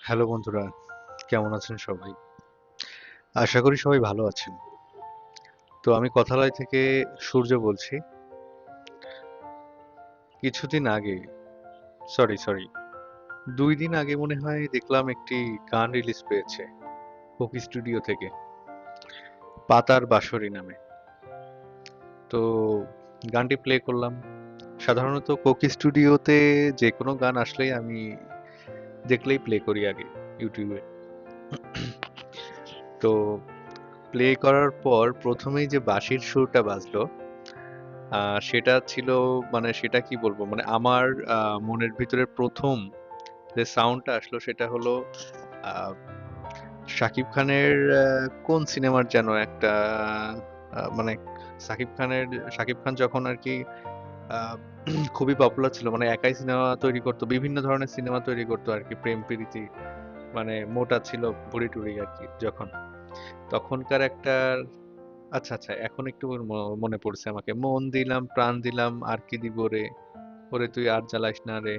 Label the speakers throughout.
Speaker 1: Hello বন্ধুরা, কেমন আছেন সবাই? আশা করি সবাই ভালো আছেন। তো আমি কথালয় থেকে সূর্য বলছি। কিছুদিন আগে, সরি, 2 দিন আগে মনে হয় দেখলাম একটি গান রিলিজ পেয়েছে কোকি স্টুডিও থেকে, পাতার বাঁশরি নামে। তো গানটি প্লে করলাম। সাধারণত কোকি স্টুডিওতে যে কোনো গান আসলেই আমি দেখলেই প্লে করি আগে ইউটিউবে। তো প্লে করার পর প্রথমেই যে বাঁশির সুরটা বাজলো, সেটা ছিল, মানে সেটা কি বলবো, মানে আমার মনের ভিতরে প্রথম যে সাউন্ডটা আসলো সেটা হলো আহ, শাকিব খানের কোন সিনেমার যেন একটা, মানে শাকিব খান যখন আর কি আহ, খুবই পপুলার ছিল, মানে একাই সিনেমা তৈরি করতো, বিভিন্ন ধরনের সিনেমা তৈরি করতো আর কি, প্রেম প্রীতি, মানে মোটা ছিল, ভুড়ি টুড়ি আর কি, যখন তখনকার একটা, আচ্ছা আচ্ছা, এখন একটু মনে পড়ছে আমাকে, মন দিলাম প্রাণ দিলাম আর কি দিব রে, ওরে তুই আর জ্বালাইস না রে,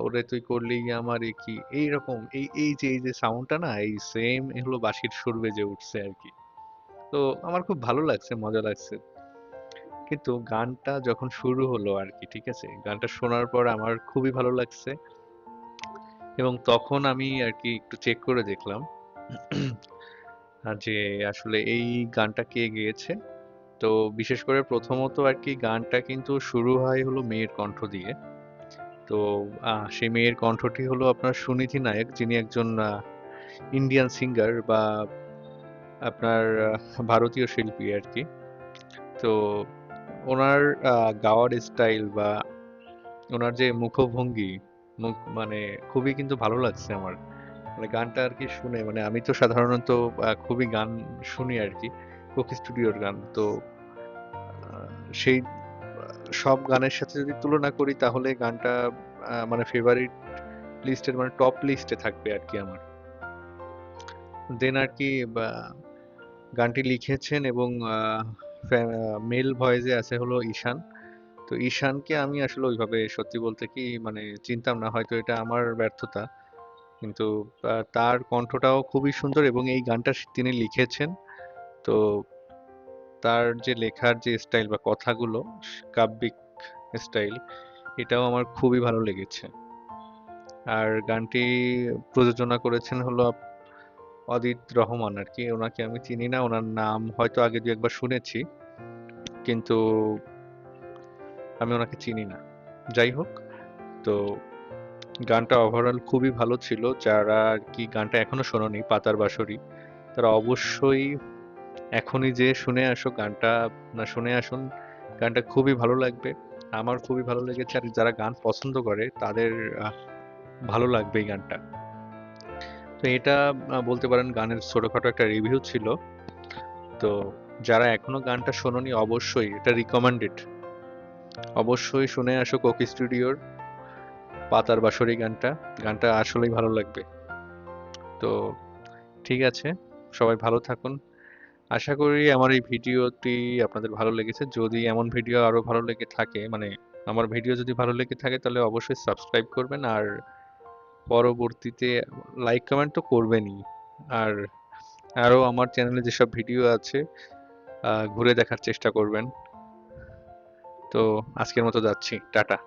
Speaker 1: ওরে তুই করলি আমার এ কি, এইরকম এই যে সাউন্ডটা না, এই সেম হলো বাঁশির সুর বেজে উঠছে আর কি। তো আমার খুব ভালো লাগছে, মজা লাগছে। কিন্তু গানটা যখন শুরু হলো আর কি, ঠিক আছে, গানটা শোনার পর আমার খুবই ভালো লাগছে, এবং তখন আমি আর কি একটু চেক করে দেখলাম যে আসলে এই গানটা কে গেয়েছে। তো বিশেষ করে প্রথমত আর কি গানটা কিন্তু শুরু হয় হলো মেয়ের কণ্ঠ দিয়ে। তো সেই মেয়ের কণ্ঠটি হলো আপনার সুনিধি নায়ক, যিনি একজন ইন্ডিয়ান সিঙ্গার বা আপনার ভারতীয় শিল্পী আর কি। তো ওনার গাওয়ার স্টাইল বা ওনার যে মুখভঙ্গি, মানে খুবই কিন্তু ভালো লাগছে আমার, মানে গানটা আর কি শুনে, মানে আমি তো সাধারণত খুবই গান শুনি আর কি, কোকি স্টুডিওর গান তো, সেই সব গানের সাথে যদি তুলনা করি তাহলে গানটা মানে ফেভারিট লিস্টের, মানে টপ লিস্টে থাকবে আর কি আমার। দেন আর কি গানটি লিখেছেন এবং মেল ভয়েসে আছে হলো ঈশান। তো ঈশানকে আমি আসলে ওইভাবে সত্যি বলতে কি মানে চিনতাম না, হয়তো এটা আমার ব্যর্থতা, কিন্তু তার কণ্ঠটাও খুবই সুন্দর এবং এই গানটা তিনি লিখেছেন। তো তার যে লেখার যে স্টাইল বা কথাগুলো, কাব্যিক স্টাইল, এটাও আমার খুবই ভালো লেগেছে। আর গানটি প্রযোজনা করেছেন হলো অদিত রহমান আর কি, ওনাকে আমি চিনি না, ওনার নাম হয়তো আগে দু একবার শুনেছি, কিন্তু আমি ওনাকে চিনি না। যাই হোক, তো গানটা ওভারঅল খুবই ভালো ছিল। যারা আর কি গানটা এখনো শোনোনি, পাতার বাঁশরি, তারা অবশ্যই এখনই যে শুনে আসো গানটা, না শুনে আসুন, গানটা খুবই ভালো লাগবে। আমার খুবই ভালো লেগেছে, আর যারা গান পছন্দ করে তাদের আহ, ভালো লাগবে এই গানটা। তো এটা বলতে পারেন গানের ছোটখাটো একটা রিভিউ ছিল। তো যারা এখনো গানটা শোনোনি অবশ্যই এটা রিকমেন্ডেড, অবশ্যই শুনে আসো কোকি স্টুডিওর পাতার বাঁশরি গানটা, গানটা আসলেই ভালো লাগবে। তো ঠিক আছে, সবাই ভালো থাকুন। আশা করি আমার এই ভিডিওটি আপনাদের ভালো লেগেছে। যদি এমন ভিডিও আরো ভালো লেগে থাকে, মানে আমার ভিডিও যদি ভালো লেগে থাকে তাহলে অবশ্যই সাবস্ক্রাইব করবেন, আর পরবর্তীতে লাইক কমেন্ট তো করবেনই। আর আরো আমার চ্যানেলে যেসব ভিডিও আছে ঘুরে দেখার চেষ্টা করবেন। তো আজকের মতো যাচ্ছি, টাটা।